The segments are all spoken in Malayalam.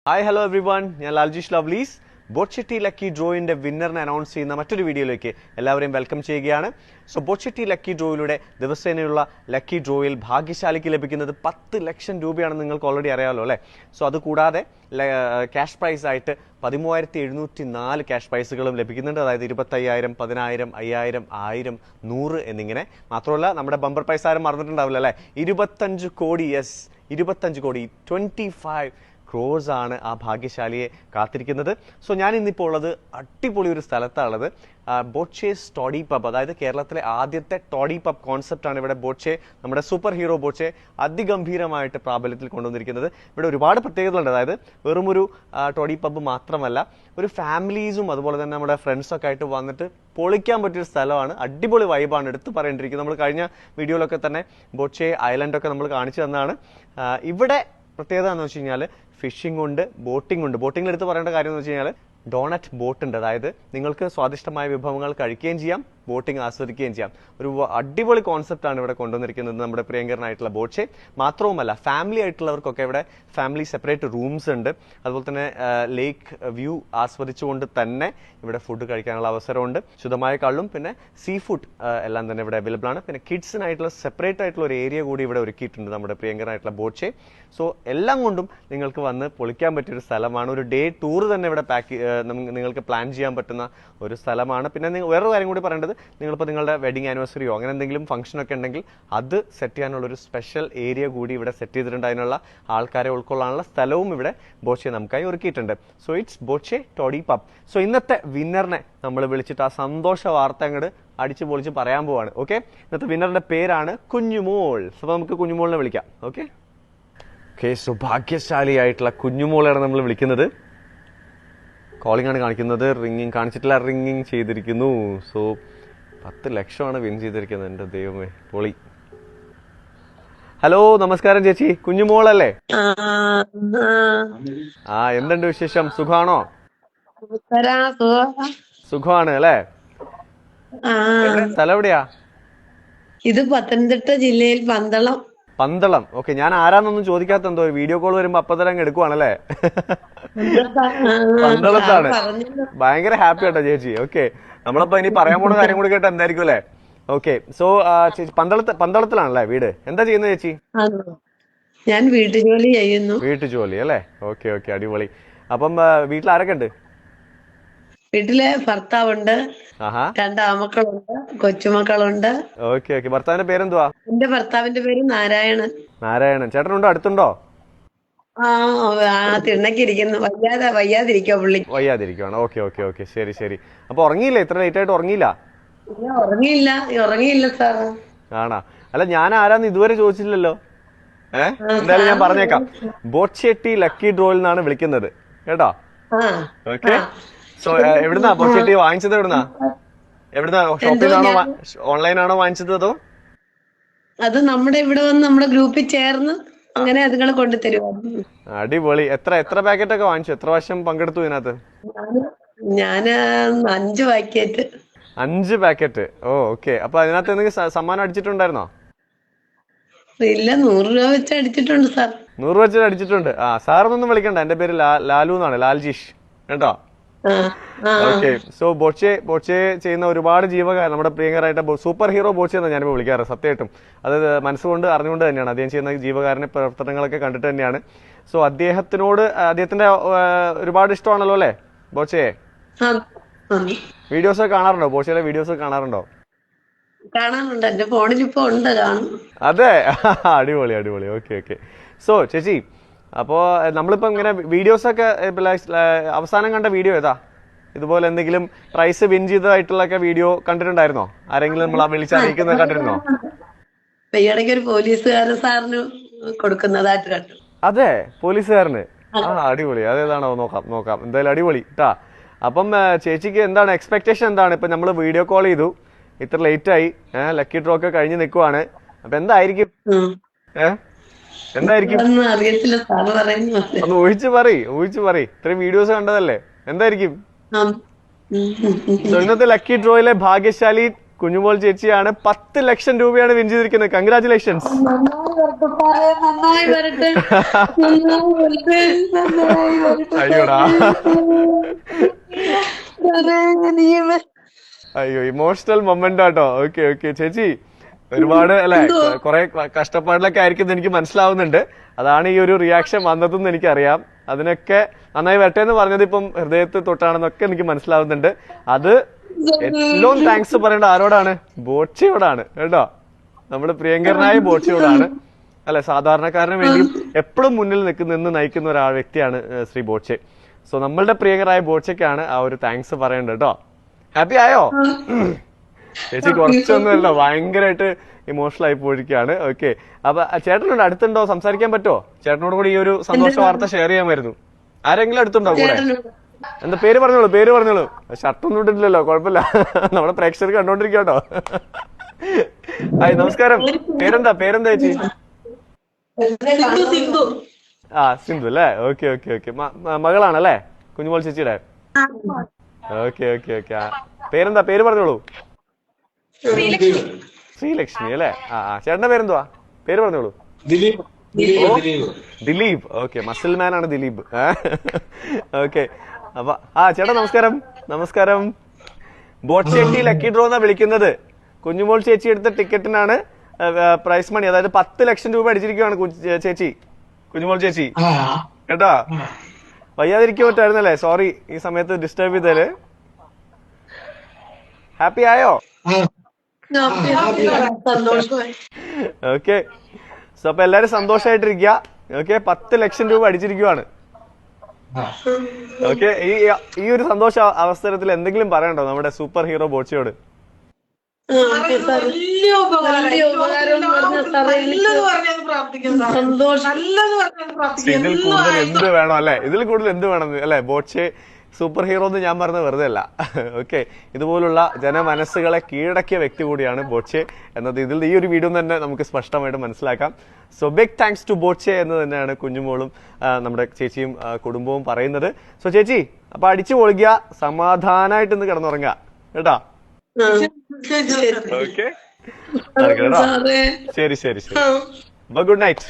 ഹായ് ഹലോ എവ്രി വൺ, ഞാൻ ലാൽജിഷ് ലവ്ലീസ്. ബോട്ട്ചെട്ടി ലക്കി ഡ്രോയിൻ്റെ വിന്നറിനെ അനൗൺസ് ചെയ്യുന്ന മറ്റൊരു വീഡിയോയിലേക്ക് എല്ലാവരെയും വെൽക്കം ചെയ്യുകയാണ്. സോ ബോട്ട്ചെട്ടി ലക്കി ഡ്രോയിലൂടെ ദിവസേനയുള്ള ലക്കി ഡ്രോയിൽ ഭാഗ്യശാലിക്ക് ലഭിക്കുന്നത് 10 ലക്ഷം രൂപയാണെന്ന് നിങ്ങൾക്ക് ഓൾറെഡി അറിയാമല്ലോ അല്ലേ. സോ അതുകൂടാതെ ക്യാഷ് പ്രൈസ് ആയിട്ട് 13,704 ക്യാഷ് പ്രൈസുകളും ലഭിക്കുന്നുണ്ട്. അതായത് 25,000, 10,000, 5,000, 1,000, 100 എന്നിങ്ങനെ. മാത്രമല്ല നമ്മുടെ ബമ്പർ പ്രൈസ് ആരും മറന്നിട്ടുണ്ടാവില്ല അല്ലേ. 25 കോടി, യെസ് 25 കോടി, 25 ക്രോസ് ആണ് ആ ഭാഗ്യശാലിയെ കാത്തിരിക്കുന്നത്. സോ ഞാൻ ഇന്നിപ്പോൾ ഉള്ളത് അടിപൊളി ഒരു സ്ഥലത്താണുള്ളത്. ബോട്ട്ചേസ് ടോഡി പബ്, അതായത് കേരളത്തിലെ ആദ്യത്തെ ടോഡി പബ് കോൺസെപ്റ്റാണ് ഇവിടെ ബോട്ട്ചേ, നമ്മുടെ സൂപ്പർ ഹീറോ ബോട്ട്ചേ അതിഗംഭീരമായിട്ട് പ്രാബല്യത്തിൽ കൊണ്ടുവന്നിരിക്കുന്നത്. ഇവിടെ ഒരുപാട് പ്രത്യേകതകളുണ്ട്. അതായത് വെറുമൊരു ടോഡി പബ് മാത്രമല്ല, ഒരു ഫാമിലീസും അതുപോലെ തന്നെ നമ്മുടെ ഫ്രണ്ട്സൊക്കെ ആയിട്ട് വന്നിട്ട് പൊളിക്കാൻ പറ്റിയൊരു സ്ഥലമാണ്. അടിപൊളി വൈബാണ്, എടുത്ത് പറയേണ്ടിയിരിക്കുന്നത്. നമ്മൾ കഴിഞ്ഞ വീഡിയോയിലൊക്കെ തന്നെ ബോട്ട്ചേ ഐലൻഡൊക്കെ നമ്മൾ കാണിച്ചു തന്നതാണ്. ഇവിടെ പ്രത്യേകത എന്ന് വെച്ച് കഴിഞ്ഞാൽ ഫിഷിംഗ് ഉണ്ട്, ബോട്ടിംഗ് ഉണ്ട്. ബോട്ടിംഗിൽ എടുത്ത് പറയേണ്ട കാര്യം എന്ന് വെച്ച് കഴിഞ്ഞാൽ ഡോണറ്റ് ബോട്ട് ഉണ്ട്. അതായത് നിങ്ങൾക്ക് സ്വാദിഷ്ടമായ വിഭവങ്ങൾ കഴിക്കുകയും ചെയ്യാം, ബോട്ടിംഗ് ആസ്വദിക്കുകയും ചെയ്യാം. ഒരു അടിപൊളി കോൺസെപ്റ്റാണ് ഇവിടെ കൊണ്ടുവന്നിരിക്കുന്നത് നമ്മുടെ പ്രിയങ്കരനായിട്ടുള്ള ബോട്ട്ചേ. മാത്രവുമല്ല, ഫാമിലി ആയിട്ടുള്ളവർക്കൊക്കെ ഇവിടെ ഫാമിലി സെപ്പറേറ്റ് റൂംസ് ഉണ്ട്. അതുപോലെ തന്നെ ലേക്ക് വ്യൂ ആസ്വദിച്ചുകൊണ്ട് തന്നെ ഇവിടെ ഫുഡ് കഴിക്കാനുള്ള അവസരമുണ്ട്. ശുദ്ധമായ കള്ളും പിന്നെ സീ ഫുഡ് എല്ലാം തന്നെ ഇവിടെ അവൈലബിൾ ആണ്. പിന്നെ കിഡ്സിനായിട്ടുള്ള സെപ്പറേറ്റ് ആയിട്ടുള്ള ഒരു ഏരിയ കൂടി ഇവിടെ ഒരുക്കിയിട്ടുണ്ട് നമ്മുടെ പ്രിയങ്കരനായിട്ടുള്ള ബോട്ട്ചേ. സോ എല്ലാം കൊണ്ടും നിങ്ങൾക്ക് വന്ന് പൊളിക്കാൻ പറ്റിയൊരു സ്ഥലമാണ്. ഒരു ഡേ ടൂർ തന്നെ ഇവിടെ നിങ്ങൾക്ക് പ്ലാൻ ചെയ്യാൻ പറ്റുന്ന ഒരു സ്ഥലമാണ്. പിന്നെ വേറൊരു കാര്യം കൂടി പറയേണ്ടത്, നിങ്ങളിപ്പോൾ നിങ്ങളുടെ വെഡിങ് ആനിവേഴ്സറിയോ അങ്ങനെ എന്തെങ്കിലും ഫംഗ്ഷനൊക്കെ ഉണ്ടെങ്കിൽ അത് സെറ്റ് ചെയ്യാനുള്ള ഒരു സ്പെഷ്യൽ ഏരിയ കൂടി ഇവിടെ സെറ്റ് ചെയ്തിട്ടുണ്ട്. അതിനുള്ള ആൾക്കാരെ ഉൾക്കൊള്ളാനുള്ള സ്ഥലവും ഇവിടെ ബോട്ട്ചേ നമുക്കായി ഒരുക്കിയിട്ടുണ്ട്. So it's Botche toddy pub. So ഇന്നത്തെ വിന്നറിനെ നമ്മൾ വിളിച്ചിട്ട് ആ സന്തോഷ വാർത്ത അങ്ങോട്ട് അടിച്ചു പൊളിച്ച് പറയാൻ പോവാണ്. ഓക്കെ, ഇന്നത്തെ വിന്നറിന്റെ പേരാണ് കുഞ്ഞുമോൾ. അപ്പോൾ നമുക്ക് കുഞ്ഞുമോളിനെ വിളിക്കാം. ഓക്കെ, സോ ഭാഗ്യശാലിയായിട്ടുള്ള കുഞ്ഞുമോളെയാണ് നമ്മൾ വിളിക്കുന്നത്. കോളിംഗ് ആണ് കാണിക്കുന്നത്, റിംഗിങ് കാണിച്ചിട്ടില്ല, റിംഗിങ് ചെയ്തിരിക്കുന്നു. സോ 10 ലക്ഷമാണ് വിൻ ചെയ്തിരിക്കുന്നത്. എൻ്റെ ദൈവമേ, പൊളി. ഹലോ, നമസ്കാരം ചേച്ചി, കുഞ്ഞുമോളല്ലേ? എന്തുണ്ട് വിശേഷം? സുഖാണോ? സുഖമാണ് അല്ലേ? സ്ഥലം എവിടെയാ? ഇത് പത്തനംതിട്ട ജില്ലയിൽ പന്തളം. പന്തളം. ഓക്കെ, ഞാൻ ആരാന്നൊന്നും ചോദിക്കാത്തെന്തോ, വീഡിയോ കോൾ വരുമ്പോ അപ്പത്തരം എടുക്കുവാണല്ലേ? പന്തളത്താണ്. ഭയങ്കര ഹാപ്പി ആട്ടോ ചേച്ചി. ഓക്കെ, നമ്മളിപ്പോ ഇനി പറയാൻ പോണ കാര്യം കൂടി കേട്ട എന്തായിരിക്കും അല്ലേ? ഓക്കെ, സോ പന്തളത്തിലാണല്ലേ വീട്? എന്താ ചെയ്യുന്നത് ചേച്ചി? ഞാൻ വീട്ടുജോലി ചെയ്യുന്നു. വീട്ടുജോലി അല്ലേ? ഓക്കെ ഓക്കെ, അടിപൊളി. അപ്പം വീട്ടിൽ ആരൊക്കെ ഉണ്ട്? വീട്ടില് ഭർത്താവുണ്ട്, 2 ആമക്കളുണ്ട്, കൊച്ചുമക്കളുണ്ട്. ഓക്കെ ഓക്കെ, ഭർത്താവിന്റെ പേരെന്തുവാ? എന്റെ ഭർത്താവിന്റെ പേര് നാരായണൻ. നാരായണൻ. ചേട്ടനുണ്ടോ? അടുത്തുണ്ടോ? തിണ്ണക്കിരിക്കുന്നു. വയ്യാതിരിക്കോ പുള്ളി? വയ്യാതിരിക്കുവാണ്. ഓക്കെ ഓക്കെ ഓക്കെ, ശരി ശരി. അപ്പൊ ഉറങ്ങിയില്ല? ഇത്ര ലേറ്റ് ആയിട്ട് ഉറങ്ങിയില്ല? ഉറങ്ങിയില്ല സാർ. ആണാ? അല്ല, ഞാൻ ആരാന്ന് ഇതുവരെ ചോദിച്ചില്ലല്ലോ. എന്തായാലും ഞാൻ പറഞ്ഞേക്കാം. ബോട്ട്ചെട്ടി ലക്കി ഡ്രോയിൽ നിന്നാണ് വിളിക്കുന്നത് കേട്ടോ. ഓക്കെ, സോ എവിടുന്നാ ബോട്ട്ചെട്ടി വാങ്ങിച്ചത്? എവിടുന്നാ ഷോപ്പിലാണോ ഓൺലൈനാണോ വാങ്ങിച്ചത്? അതോ അത് നമ്മുടെ ഇവിടെ വന്ന് നമ്മുടെ ഗ്രൂപ്പിൽ ചേർന്ന് അങ്ങനെ അതുങ്ങൾ കൊണ്ടുതരുവായിരുന്നു. അടിപൊളി. എത്ര പാക്കറ്റ് ഒക്കെ വാങ്ങിച്ചു? എത്ര വർഷം പങ്കെടുത്തു ഇതിനകത്ത്? ഞാന് 5 പാക്കറ്റ്. 5 പാക്കറ്റ്. ഓ ഓക്കെ. അപ്പൊ അതിനകത്ത് എന്തെങ്കിലും സമ്മാനം അടിച്ചിട്ടുണ്ടായിരുന്നോ? ഇല്ല, 100 രൂപ വെച്ച് അടിച്ചിട്ടുണ്ട് സാർ. 100 വെച്ച് അടിച്ചിട്ടുണ്ട്. സാറൊന്നും വിളിക്കണ്ട, എന്റെ പേര് ലാലു എന്നാണ്, ലാൽജിഷ് കേട്ടോ. ഓക്കെ, സോ ബോട്ട്ചേ ചെയ്യുന്ന ഒരുപാട് ജീവകാരൻ, നമ്മുടെ പ്രിയങ്കരായിട്ട് സൂപ്പർ ഹീറോ ബോട്ട്ചേ എന്നാണ് ഞാനിപ്പോൾ വിളിക്കാറ്. സത്യമായിട്ടും അത് മനസ്സുകൊണ്ട് അറിഞ്ഞുകൊണ്ട് തന്നെയാണ്. അദ്ദേഹം ചെയ്യുന്ന ജീവകാരന്റെ പ്രവർത്തനങ്ങളൊക്കെ കണ്ടിട്ട് തന്നെയാണ്. സോ അദ്ദേഹത്തിന്റെ ഒരുപാട് ഇഷ്ടമാണല്ലോ അല്ലേ ബോട്ട്ചേ? വീഡിയോസ് ഒക്കെ കാണാറുണ്ടോ? ബോട്ട്ചേയുടെ വീഡിയോസ് ഒക്കെ കാണാറുണ്ടോ? കാണാറുണ്ട്, എന്റെ ഫോണിൽ ഇപ്പൊ ഉണ്ട്, കാണും. അതെ, അടിപൊളി അടിപൊളി. Okay okay. സോ ചേച്ചി, അപ്പോ നമ്മളിപ്പോ ഇങ്ങനെ വീഡിയോസ് ഒക്കെ അവസാനം കണ്ട വീഡിയോ ഏതാ? ഇതുപോലെ എന്തെങ്കിലും പ്രൈസ് വിൻ ചെയ്തതായിട്ടുള്ള വീഡിയോ കണ്ടിട്ടുണ്ടായിരുന്നോ? ആരെങ്കിലും നമ്മൾ വിളിച്ചറിയിക്കുന്നത് കണ്ടിരുന്നോ? ഈയിടയ്ക്ക് ഒരു പോലീസുകാരൻ സാറിന് കൊടുക്കുന്നതായിട്ട് കണ്ടു. അതെ, പോലീസുകാരന്. അടിപൊളി. അതേതാണോ? നോക്കാം എന്തായാലും അടിപൊളി കേട്ടാ. അപ്പം ചേച്ചിക്ക് എന്താണ് എക്സ്പെക്ടേഷൻ? എന്താണ് ഇപ്പൊ നമ്മൾ വീഡിയോ കോൾ ചെയ്തു, ഇത്ര ലേറ്റ് ആയി, ലക്കി ഡ്രോ ഒക്കെ കഴിഞ്ഞ് നിൽക്കുവാണ്. അപ്പൊ എന്തായിരിക്കും? എന്തായിരിക്കും ഒന്ന് ഊഹിച്ചു പറയ്. ഇത്രയും വീഡിയോസ് കണ്ടതല്ലേ, എന്തായിരിക്കും? സോ ഇന്നത്തെ ലക്കി ഡ്രോയിലെ ഭാഗ്യശാലി കുഞ്ഞുമോൾ ചേച്ചിയാണ്. 10 ലക്ഷം രൂപയാണ് വിൻ ചെയ്തിരിക്കുന്നത്. കൺഗ്രാറ്റുലേഷൻസ്. നന്നായി വരട്ടെ, നന്നായി വരട്ടെ, നന്നായി വരട്ടെ. അയ്യോടാ, സാറേ, നീ അയ്യോ ഇമോഷണൽ മൊമെന്റ് ആട്ടോ. ഓക്കെ ഓക്കെ ചേച്ചി, ഒരുപാട് അല്ലെ കുറെ കഷ്ടപ്പാടിലൊക്കെ ആയിരിക്കും എനിക്ക് മനസ്സിലാവുന്നുണ്ട്. അതാണ് ഈ ഒരു റിയാക്ഷൻ വന്നതെന്ന് എനിക്കറിയാം. അതിനൊക്കെ നന്നായി വരട്ടെ എന്ന് പറഞ്ഞത് ഇപ്പം ഹൃദയത്തിൽ തൊട്ടാണെന്നൊക്കെ എനിക്ക് മനസ്സിലാവുന്നുണ്ട്. അത് ഏറ്റവും താങ്ക്സ് പറയേണ്ട ആരോടാണ്? ബോച്ചയോടാണ് കേട്ടോ. നമ്മുടെ പ്രിയങ്കരനായ ബോച്ചയോടാണ് അല്ലെ. സാധാരണക്കാരന് വേണ്ടി എപ്പോഴും മുന്നിൽ നിന്ന് നയിക്കുന്ന വ്യക്തിയാണ് ശ്രീ ബോച്ചെ. സോ നമ്മളുടെ പ്രിയങ്കരായ ബോച്ചയ്ക്കാണ് ആ ഒരു താങ്ക്സ് പറയേണ്ടത് കേട്ടോ. ഹാപ്പി ആയോ ചേച്ചി? കുറച്ചൊന്നുമല്ലോ, ഭയങ്കരമായിട്ട് ഇമോഷണൽ ആയി പോയിരിക്കുകയാണ്. ഓക്കെ, അപ്പൊ ചേട്ടനോട് അടുത്തുണ്ടോ? സംസാരിക്കാൻ പറ്റുമോ? ചേട്ടനോട് കൂടി ഈ ഒരു സന്തോഷ വാർത്ത ഷെയർ ചെയ്യാൻ വരുന്നു. ആരെങ്കിലും അടുത്തുണ്ടോ കൂടെ? എന്താ പേര് പറഞ്ഞോളൂ, പേര് പറഞ്ഞോളൂ. ഷർട്ടൊന്നും ഇട്ടില്ലല്ലോ, കുഴപ്പമില്ല. നമ്മുടെ പ്രേക്ഷകർ കണ്ടോണ്ടിരിക്കട്ടോ. ഹായ്, നമസ്കാരം. പേരെന്താ ചേച്ചി? ആ, സിന്ധു അല്ലേ. ഓക്കെ ഓക്കെ ഓക്കെ, മകളാണല്ലേ കുഞ്ഞുമോൾ ചേച്ചിയുടെ? Okay okay okay. പേരെന്താ? പേര് പറഞ്ഞോളൂ. ശ്രീലക്ഷ്മി അല്ലേ? ആ, ചേട്ടന്റെ പേരെന്തുവാ? പേര് പറഞ്ഞോളൂ. ദിലീപ്. ഓക്കെ, മസിൽമാൻ ആണ് ദിലീപ്. ഓക്കെ, അപ്പൊ ചേട്ടാ നമസ്കാരം. നമസ്കാരം. ബോട്ട്ചെട്ടി ലക്കി ഡ്രോ എന്നാ വിളിക്കുന്നത്. കുഞ്ഞുമോൾ ചേച്ചി എടുത്ത ടിക്കറ്റിനാണ് പ്രൈസ് മണി, അതായത് 10 ലക്ഷം രൂപ അടിച്ചിരിക്കുകയാണ് ചേച്ചി, കുഞ്ഞുമോൾ ചേച്ചി കേട്ടോ. വയ്യാതിരിക്കാൻ പറ്റായിരുന്നല്ലേ? സോറി ഈ സമയത്ത് ഡിസ്റ്റർബ് ചെയ്തേല്. ഹാപ്പി ആയോ? ഓക്കെ, സോ അപ്പൊ എല്ലാരും സന്തോഷമായിട്ടിരിക്കുക. ഓക്കെ, 10 ലക്ഷം രൂപ അടിച്ചിരിക്കുവാണ്. ഓക്കെ, ഈ ഒരു സന്തോഷ അവസരത്തിൽ എന്തെങ്കിലും പറയണ്ടോ നമ്മുടെ സൂപ്പർ ഹീറോ ബോച്ചയോട്? ഇതിൽ കൂടുതൽ എന്ത് വേണം അല്ലെ? ഇതിൽ കൂടുതൽ എന്ത് വേണം അല്ലെ? ബോച്ചെ സൂപ്പർ ഹീറോ എന്ന് ഞാൻ പറഞ്ഞത് വെറുതെ അല്ല. ഓക്കെ, ഇതുപോലുള്ള ജനമനസ്സുകളെ കീഴടക്കിയ വ്യക്തി കൂടിയാണ് ബോച്ചെ എന്നത് ഇതിൽ ഈ ഒരു വീഡിയോ തന്നെ നമുക്ക് സ്പഷ്ടമായിട്ട് മനസ്സിലാക്കാം. So big thanks to Boche എന്ന് തന്നെയാണ് കുഞ്ഞുമോളും നമ്മുടെ ചേച്ചിയും കുടുംബവും പറയുന്നത്. സോ ചേച്ചി, അപ്പൊ അടിച്ചു പൊളിക്കുക, സമാധാനായിട്ട് ഇന്ന് കിടന്നുറങ്ങുക കേട്ടോ. ഓക്കെ, ശരി ശരി ശരി. അപ്പൊ ഗുഡ് നൈറ്റ്.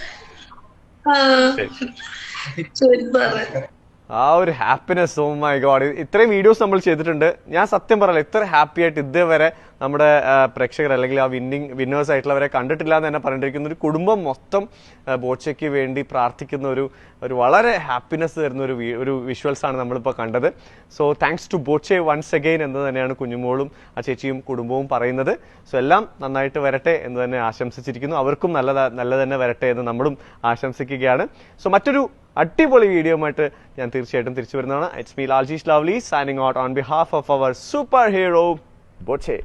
ആ ഒരു ഹാപ്പിനെസ്, ഓ മൈ ഗോഡ്. ഇത്രയും വീഡിയോസ് നമ്മൾ ചെയ്തിട്ടുണ്ട്. ഞാൻ സത്യം പറയല, ഇത്ര ഹാപ്പി ആയിട്ട് ഇതേവരെ നമ്മുടെ പ്രേക്ഷകർ അല്ലെങ്കിൽ ആ വിന്നേഴ്സ് ആയിട്ടുള്ളവരെ കണ്ടിട്ടില്ല എന്ന് തന്നെ പറഞ്ഞിരിക്കുന്ന ഒരു കുടുംബം മൊത്തം ബോച്ചയ്ക്ക് വേണ്ടി പ്രാർത്ഥിക്കുന്ന ഒരു വളരെ ഹാപ്പിനെസ് തരുന്ന ഒരു വിഷ്വൽസ് ആണ് നമ്മളിപ്പോൾ കണ്ടത്. So thanks to Boche once again എന്ന് തന്നെയാണ് കുഞ്ഞുമോളും ആ ചേച്ചിയും കുടുംബവും പറയുന്നത്. സോ എല്ലാം നന്നായിട്ട് വരട്ടെ എന്ന് തന്നെ ആശംസിച്ചിരിക്കുന്നു. അവർക്കും നല്ല തന്നെ വരട്ടെ എന്ന് നമ്മളും ആശംസിക്കുകയാണ്. സോ മറ്റൊരു അടിപൊളി വീഡിയോ ആയിട്ട് ഞാൻ തീർച്ചയായിട്ടും തിരിച്ചു വരുന്നതാണ്. It's me Laljeesh lovely signing out on behalf of our super hero Boche.